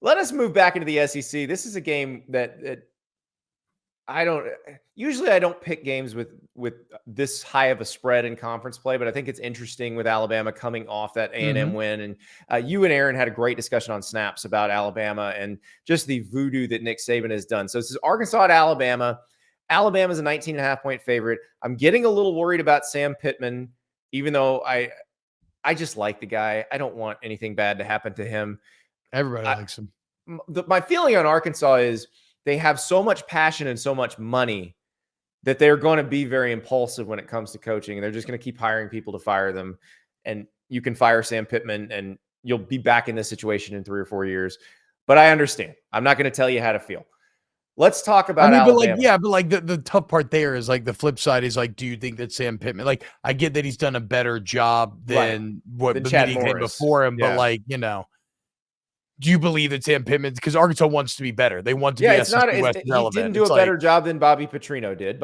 Let us move back into the SEC. This is a game that I don't pick games with this high of a spread in conference play, but I think it's interesting with Alabama coming off that A&M win. And you and Aaron had a great discussion on Snaps about Alabama and just the voodoo that Nick Saban has done. So this is Arkansas at Alabama. Alabama's a 19.5-point favorite. I'm getting a little worried about Sam Pittman, even though I just like the guy. I don't want anything bad to happen to him. Everybody likes him. My feeling on Arkansas is they have so much passion and so much money that they're going to be very impulsive when it comes to coaching. And they're just going to keep hiring people to fire them. And you can fire Sam Pittman and you'll be back in this situation in 3 or 4 years. But I understand. I'm not going to tell you how to feel. Let's talk about Alabama. But the tough part there is like the flip side is like, do you think that Sam Pittman, like I get that he's done a better job than what the meeting did before him, but like, do you believe that Sam Pittman, because Arkansas wants to be better. They want to be SEC West relevant. He didn't do a better job than Bobby Petrino did.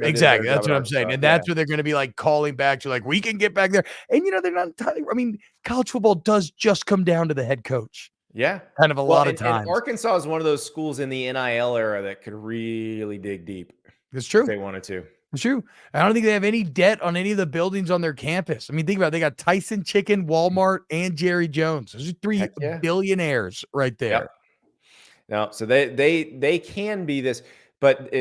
Exactly. That's what I'm saying. And that's what they're going to be like calling back to, like, we can get back there. And, they're not entirely, college football does just come down to the head coach. Yeah. Kind of a lot of times. And Arkansas is one of those schools in the NIL era that could really dig deep. It's true. If they wanted to. It's true. I don't think they have any debt on any of the buildings on their campus. Think about it. They got Tyson Chicken, Walmart, and Jerry Jones. Those are 3 billionaires right there. Yep. No, so they can be this, but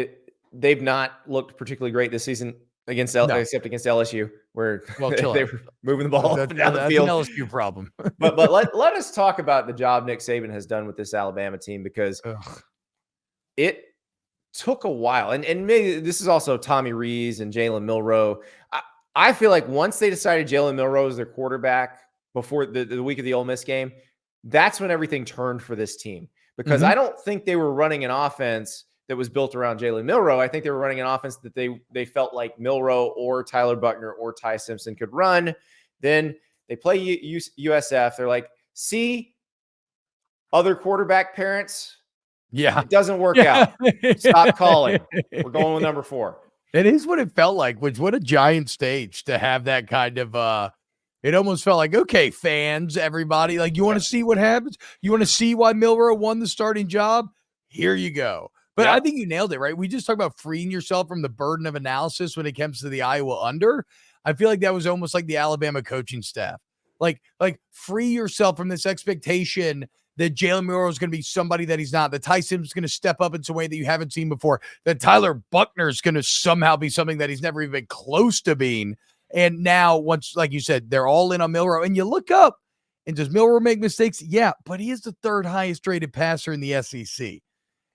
they've not looked particularly great this season except against LSU, where they were moving the ball down the field. That's an LSU problem. but let us talk about the job Nick Saban has done with this Alabama team, because it took a while. And maybe this is also Tommy Rees and Jalen Milroe. I feel like once they decided Jalen Milroe was their quarterback before the week of the Ole Miss game, that's when everything turned for this team. Because I don't think they were running an offense that was built around Jalen Milroe. I think they were running an offense that they felt like Milroe or Tyler Buckner or Ty Simpson could run. Then they play USF. They're like, see, other quarterback parents, it doesn't work out. Stop calling. We're going with number 4. It is what it felt like, which what a giant stage to have that kind of it almost felt like, okay, fans, everybody, like, you want to see what happens? You want to see why Milroe won the starting job? Here you go. But I think you nailed it, right? We just talked about freeing yourself from the burden of analysis when it comes to the Iowa under. I feel like that was almost like the Alabama coaching staff. Like free yourself from this expectation that Jalen Milroe is going to be somebody that he's not, that Ty Simpson is going to step up in some way that you haven't seen before, that Tyler Buckner is going to somehow be something that he's never even been close to being. And now, once, like you said, they're all in on Milroe, and you look up, and does Milroe make mistakes? Yeah, but he is the 3rd highest rated passer in the SEC.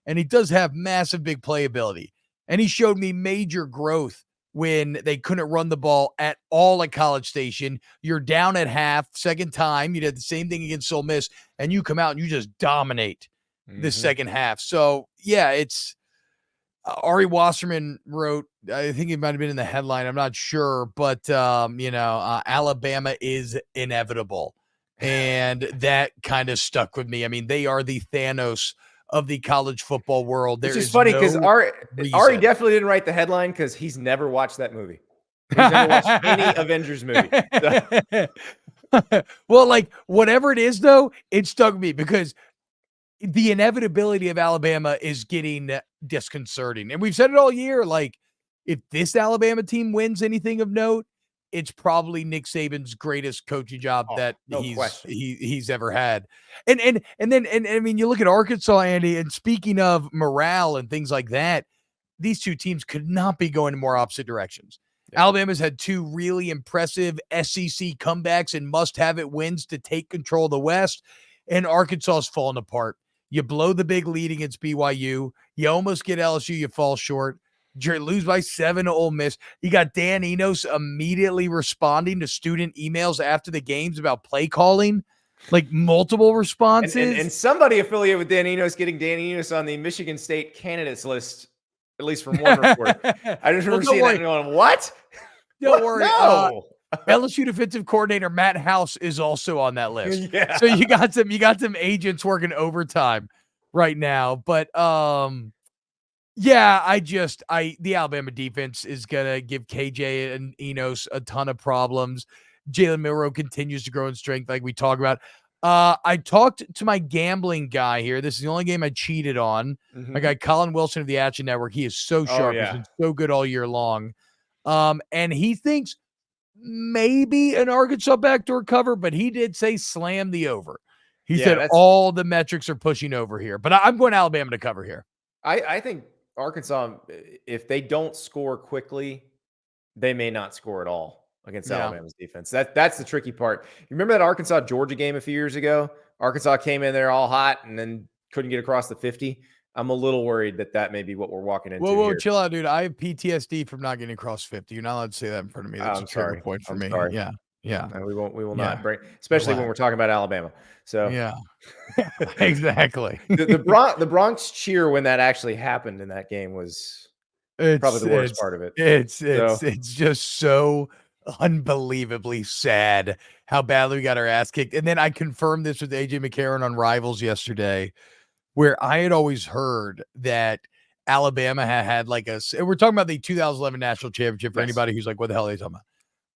And he does have massive big playability. And he showed me major growth when they couldn't run the ball at all at College Station. You're down at half, second time. You did the same thing against Ole Miss, and you come out and you just dominate the second half. So, yeah, it's Ari Wasserman wrote, I think it might have been in the headline, I'm not sure, but, Alabama is inevitable. And that kind of stuck with me. They are the Thanos of the college football world. Which is funny because Ari definitely didn't write the headline because he's never watched that movie. He's never watched any Avengers movie. So. Well, like, whatever it is, though, it stuck with me because the inevitability of Alabama is getting disconcerting. And we've said it all year, like, if this Alabama team wins anything of note, it's probably Nick Saban's greatest coaching job he's ever had. And you look at Arkansas, Andy, and speaking of morale and things like that, these two teams could not be going in more opposite directions. Yeah. Alabama's had 2 really impressive SEC comebacks and must-have-it wins to take control of the West, and Arkansas's fallen apart. You blow the big lead against BYU. You almost get LSU. You fall short. You lose by 7 to Ole Miss. You got Dan Enos immediately responding to student emails after the games about play calling, like multiple responses. And somebody affiliated with Dan Enos getting Dan Enos on the Michigan State candidates list, at least from one report. I just remember seeing that and going, what? Don't worry. No. LSU defensive coordinator Matt House is also on that list. Yeah. So you got some agents working overtime right now. But the Alabama defense is gonna give KJ and Enos a ton of problems. Jalen Milroe continues to grow in strength, like we talk about. I talked to my gambling guy here. This is the only game I cheated on. My guy Colin Wilson of the Action Network. He is so sharp. He's been so good all year long. And he thinks maybe an Arkansas backdoor cover, but he did say slam the over. He said all the metrics are pushing over here, but I'm going Alabama to cover here. I think Arkansas, if they don't score quickly, they may not score at all against Alabama's defense. That's the tricky part. You remember that Arkansas-Georgia game a few years ago? Arkansas came in there all hot and then couldn't get across the 50. I'm a little worried that may be what we're walking into. Whoa, here. Chill out, dude. I have PTSD from not getting across 50. You're not allowed to say that in front of me. That's a trigger point for me. Sorry. Yeah. We will not break, especially when we're talking about Alabama. So yeah, exactly. the Bronx cheer when that actually happened in that game was probably the worst part of it. It's just so unbelievably sad how badly we got our ass kicked. And then I confirmed this with AJ McCarron on Rivals yesterday, where I had always heard that Alabama had like we're talking about the 2011 national championship for anybody who's like, what the hell are they talking about?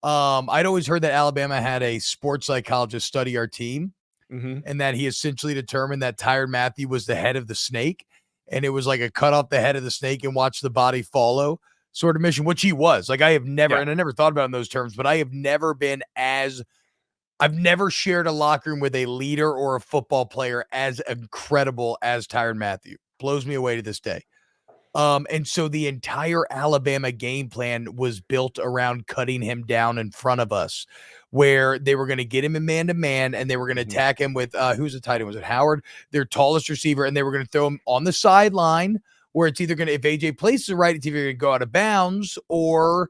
I'd always heard that Alabama had a sports psychologist study our team, and that he essentially determined that Tyrann Mathieu was the head of the snake, and it was like a cut off the head of the snake and watch the body follow sort of mission, which he was. Like, I have never, and I never thought about it in those terms, but I have never been I've never shared a locker room with a leader or a football player as incredible as Tyrann Mathieu. Blows me away to this day. And so the entire Alabama game plan was built around cutting him down in front of us, where they were going to get him in man-to-man, and they were going to attack him with, who's the tight end? Was it Howard? Their tallest receiver, and they were going to throw him on the sideline, where it's either going to, if AJ places it right, it's either going to go out of bounds or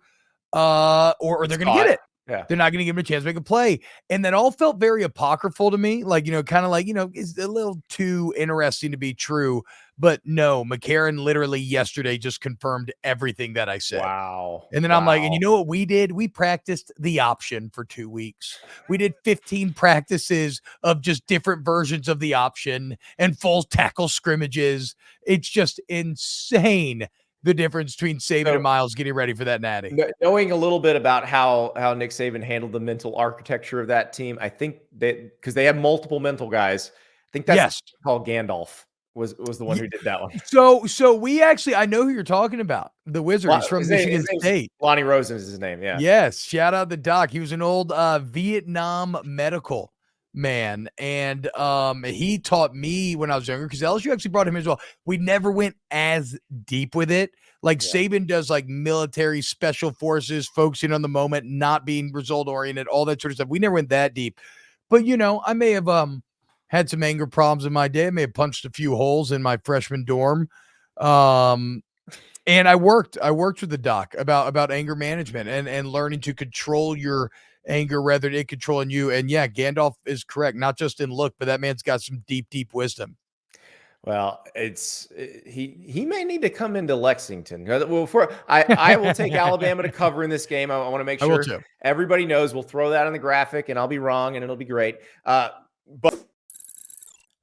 they're going to get it. Yeah. They're not going to give him a chance to make a play. And that all felt very apocryphal to me. Like, kind of like, it's a little too interesting to be true. But no, McCarron literally yesterday just confirmed everything that I said. Wow. And then I'm like, and you know what we did? We practiced the option for 2 weeks. We did 15 practices of just different versions of the option and full tackle scrimmages. It's just insane, the difference between Saban and Miles getting ready for that natty. Knowing a little bit about how Nick Saban handled the mental architecture of that team, I think because they have multiple mental guys, I think that's called Gandalf was the one who did that one. So we actually, I know who you're talking about. The Wizard. He's from Michigan State. Lonnie Rosen is his name. Yeah. Yes. Shout out the doc. He was an old Vietnam medical man. And he taught me when I was younger, because LSU actually brought him as well. We never went as deep with it. Like Saban does, like military special forces, focusing on the moment, not being result oriented, all that sort of stuff. We never went that deep. But I may have had some anger problems in my day. I may have punched a few holes in my freshman dorm. And I worked with the doc about anger management and learning to control your anger rather than it controlling you. And yeah, Gandalf is correct, not just in look, but that man's got some deep, deep wisdom. Well, he may need to come into Lexington. Well, I will take Alabama to cover in this game. I want to make sure everybody knows. We'll throw that on the graphic, and I'll be wrong, and it'll be great. But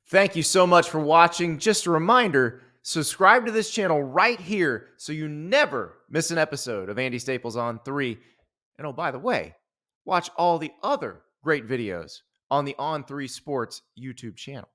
thank you so much for watching. Just a reminder, subscribe to this channel right here so you never miss an episode of Andy Staples on 3. And oh, by the way, watch all the other great videos on the On3 Sports YouTube channel.